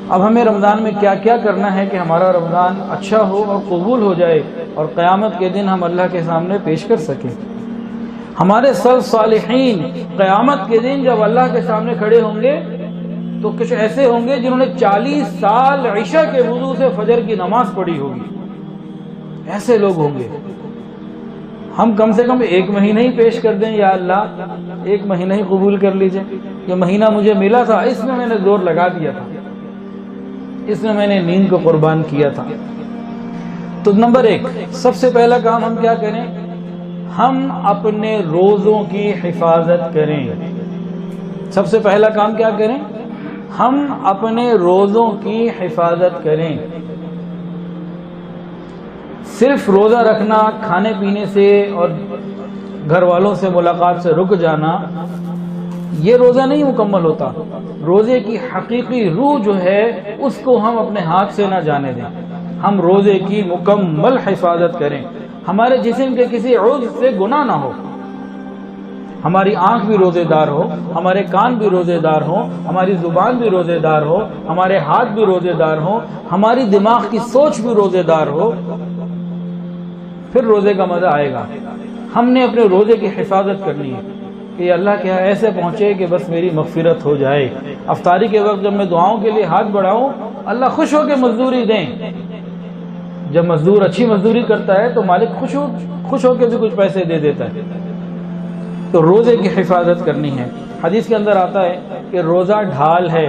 اب ہمیں رمضان میں کیا کیا کرنا ہے کہ ہمارا رمضان اچھا ہو اور قبول ہو جائے اور قیامت کے دن ہم اللہ کے سامنے پیش کر سکیں۔ ہمارے سلف صالحین قیامت کے دن جب اللہ کے سامنے کھڑے ہوں گے تو کچھ ایسے ہوں گے جنہوں نے 40 سال عشاء کے وضو سے فجر کی نماز پڑھی ہوگی، ایسے لوگ ہوں گے۔ ہم کم سے کم 1 مہینہ ہی پیش کر دیں، یا اللہ 1 مہینہ ہی قبول کر لیجئے، یہ مہینہ مجھے ملا تھا، اس میں نے زور لگا دیا تھا، اس میں نے نیند کو قربان کیا تھا۔ تو نمبر 1 سب سے پہلا کام ہم کیا کریں؟ ہم اپنے روزوں کی حفاظت کریں۔ سب سے پہلا کام کیا کریں؟ ہم اپنے روزوں کی حفاظت کریں۔ صرف روزہ رکھنا، کھانے پینے سے اور گھر والوں سے ملاقات سے رک جانا، یہ روزہ نہیں مکمل ہوتا۔ روزے کی حقیقی روح جو ہے اس کو ہم اپنے ہاتھ سے نہ جانے دیں، ہم روزے کی مکمل حفاظت کریں۔ ہمارے جسم کے کسی عضو سے گناہ نہ ہو، ہماری آنکھ بھی روزے دار ہو، ہمارے کان بھی روزے دار ہو، ہماری زبان بھی روزے دار ہو، ہمارے ہاتھ بھی روزے دار ہو، ہماری دماغ کی سوچ بھی روزے دار ہو، پھر روزے کا مزہ آئے گا۔ ہم نے اپنے روزے کی حفاظت کرنی ہے کہ اللہ کے ہاں ایسے پہنچے کہ بس میری مغفرت ہو جائے۔ افطاری کے وقت جب میں دعاؤں کے لیے ہاتھ بڑھاؤں، اللہ خوش ہو کے مزدوری دیں۔ جب مزدور اچھی مزدوری کرتا ہے تو مالک خوش ہو کے بھی کچھ پیسے دے دیتا ہے۔ تو روزے کی حفاظت کرنی ہے۔ حدیث کے اندر آتا ہے کہ روزہ ڈھال ہے،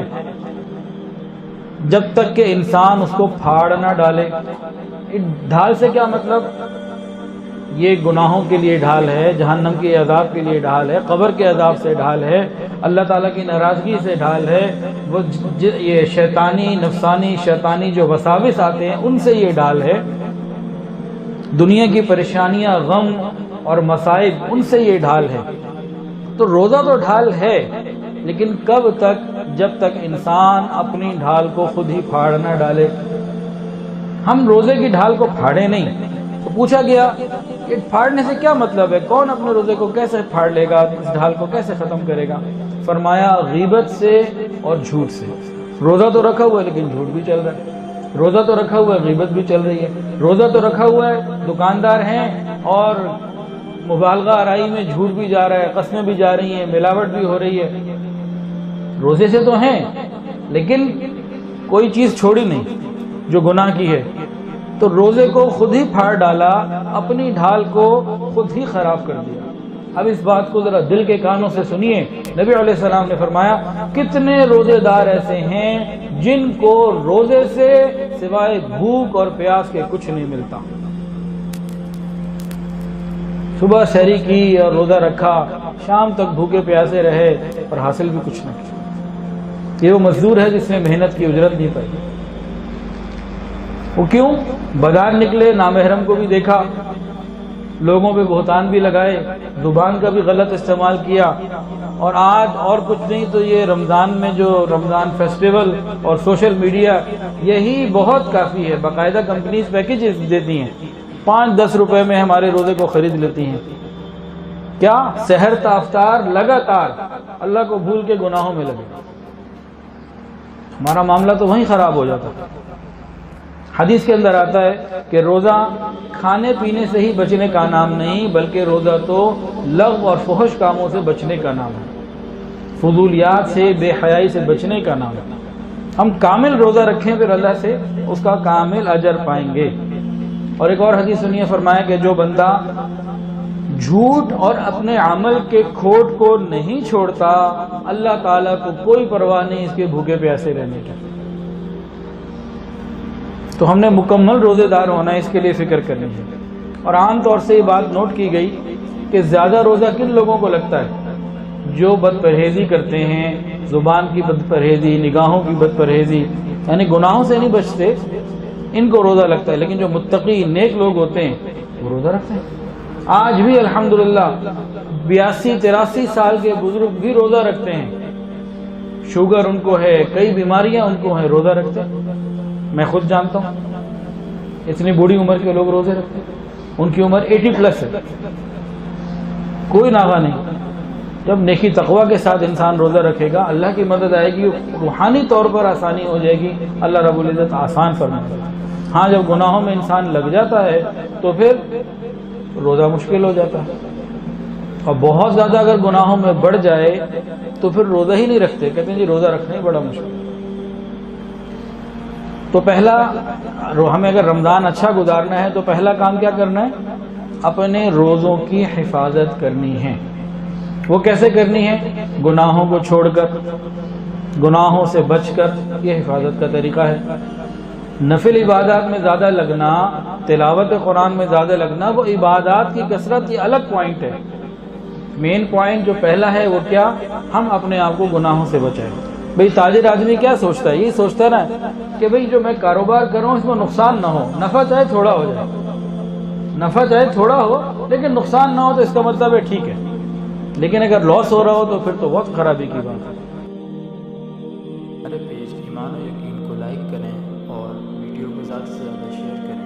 جب تک کہ انسان اس کو پھاڑ نہ ڈالے۔ ڈھال سے کیا مطلب؟ یہ گناہوں کے لیے ڈھال ہے، جہنم کے عذاب کے لیے ڈھال ہے، قبر کے عذاب سے ڈھال ہے، اللہ تعالیٰ کی ناراضگی سے ڈھال ہے، وہ یہ شیطانی نفسانی شیطانی جو وساوس آتے ہیں ان سے یہ ڈھال ہے، دنیا کی پریشانیاں غم اور مصائب ان سے یہ ڈھال ہے۔ تو روزہ تو ڈھال ہے، لیکن کب تک؟ جب تک انسان اپنی ڈھال کو خود ہی پھاڑ نہ ڈالے۔ ہم روزے کی ڈھال کو پھاڑے نہیں۔ تو پوچھا گیا کہ پھاڑنے سے کیا مطلب ہے؟ کون اپنے روزے کو کیسے پھاڑ لے گا؟ اس ڈھال کو کیسے ختم کرے گا؟ فرمایا غیبت سے اور جھوٹ سے۔ روزہ تو رکھا ہوا ہے لیکن جھوٹ بھی چل رہا ہے، روزہ تو رکھا ہوا ہے غیبت بھی چل رہی ہے، روزہ تو رکھا ہوا ہے دکاندار ہیں اور مبالغہ آرائی میں جھوٹ بھی جا رہا ہے، قسمیں بھی جا رہی ہیں، ملاوٹ بھی ہو رہی ہے۔ روزے سے تو ہیں لیکن کوئی چیز چھوڑی نہیں جو گناہ کی ہے۔ تو روزے کو خود ہی پھاڑ ڈالا، اپنی ڈھال کو خود ہی خراب کر دیا۔ اب اس بات کو ذرا دل کے کانوں سے سنیے۔ نبی علیہ السلام نے فرمایا کتنے روزے دار ایسے ہیں جن کو روزے سے سوائے بھوک اور پیاس کے کچھ نہیں ملتا۔ صبح سحری کی اور روزہ رکھا، شام تک بھوکے پیاسے رہے اور حاصل بھی کچھ نہ کیا۔ یہ وہ مزدور ہے جس نے محنت کی اجرت نہیں پائی۔ وہ کیوں؟ بازار نکلے، نامحرم کو بھی دیکھا، لوگوں پہ بہتان بھی لگائے، زبان کا بھی غلط استعمال کیا، اور آج اور کچھ نہیں تو یہ رمضان میں جو رمضان فیسٹیول اور سوشل میڈیا، یہی بہت کافی ہے۔ باقاعدہ کمپنیز پیکیجز دیتی ہیں، 5-10 روپے میں ہمارے روزے کو خرید لیتی ہیں۔ کیا؟ سحر تا افطار لگاتار اللہ کو بھول کے گناہوں میں لگے۔ ہمارا معاملہ تو وہیں خراب ہو جاتا۔ حدیث کے اندر آتا ہے کہ روزہ کھانے پینے سے ہی بچنے کا نام نہیں، بلکہ روزہ تو لغو اور فحش کاموں سے بچنے کا نام ہے، فضولیات سے، بے حیائی سے بچنے کا نام ہے۔ ہم کامل روزہ رکھیں پھر اللہ سے اس کا کامل اجر پائیں گے۔ اور ایک اور حدیث سنیے، فرمایا کہ جو بندہ جھوٹ اور اپنے عمل کے کھوٹ کو نہیں چھوڑتا، اللہ تعالیٰ کو کوئی پرواہ نہیں اس کے بھوکے پیاسے رہنے کی۔ تو ہم نے مکمل روزے دار ہونا ہے، اس کے لیے فکر کرنی ہے۔ اور عام طور سے یہ بات نوٹ کی گئی کہ زیادہ روزہ کن لوگوں کو لگتا ہے؟ جو بد پرہیزی کرتے ہیں، زبان کی بد پرہیزی، نگاہوں کی بد پرہیزی، یعنی گناہوں سے نہیں بچتے، ان کو روزہ لگتا ہے۔ لیکن جو متقی نیک لوگ ہوتے ہیں وہ روزہ رکھتے ہیں۔ آج بھی الحمدللہ 82-83 سال کے بزرگ بھی روزہ رکھتے ہیں، شوگر ان کو ہے، کئی بیماریاں ان کو ہیں، روزہ رکھتے ہیں۔ میں خود جانتا ہوں اتنی بوڑھی عمر کے لوگ روزے رکھتے ہیں، ان کی عمر 80+ ہے، کوئی ناغہ نہیں، جب نیکی تقوی کے ساتھ انسان روزہ رکھے گا اللہ کی مدد آئے گی، روحانی طور پر آسانی ہو جائے گی، اللہ رب العزت آسان فرمائے گا۔ ہاں جب گناہوں میں انسان لگ جاتا ہے تو پھر روزہ مشکل ہو جاتا ہے، اور بہت زیادہ اگر گناہوں میں بڑھ جائے تو پھر روزہ ہی نہیں رکھتے، کہتے ہیں جی روزہ رکھنا ہی بڑا مشکل۔ تو پہلا ہمیں اگر رمضان اچھا گزارنا ہے تو پہلا کام کیا کرنا ہے؟ اپنے روزوں کی حفاظت کرنی ہے۔ وہ کیسے کرنی ہے؟ گناہوں کو چھوڑ کر، گناہوں سے بچ کر، یہ حفاظت کا طریقہ ہے۔ نفل عبادات میں زیادہ لگنا، تلاوت قرآن میں زیادہ لگنا، وہ عبادات کی کثرت یہ الگ پوائنٹ ہے۔ مین پوائنٹ جو پہلا ہے وہ کیا؟ ہم اپنے آپ کو گناہوں سے بچائیں۔ بھئی تاجر آدمی کیا سوچتا ہے؟ یہ سوچتا ہے نا کہ بھئی جو میں کاروبار کروں اس میں نقصان نہ ہو، نفع چاہے تھوڑا ہو جائے، نفع چاہے تھوڑا ہو لیکن نقصان نہ ہو، تو اس کا مطلب ہے ٹھیک ہے، لیکن اگر لاس ہو رہا ہو تو پھر تو بہت خرابی کی بات ہے۔ ہمارے پیج ایمان و یقین کو لائک کریں اور ویڈیو کو زیادہ سے زیادہ شیئر کریں۔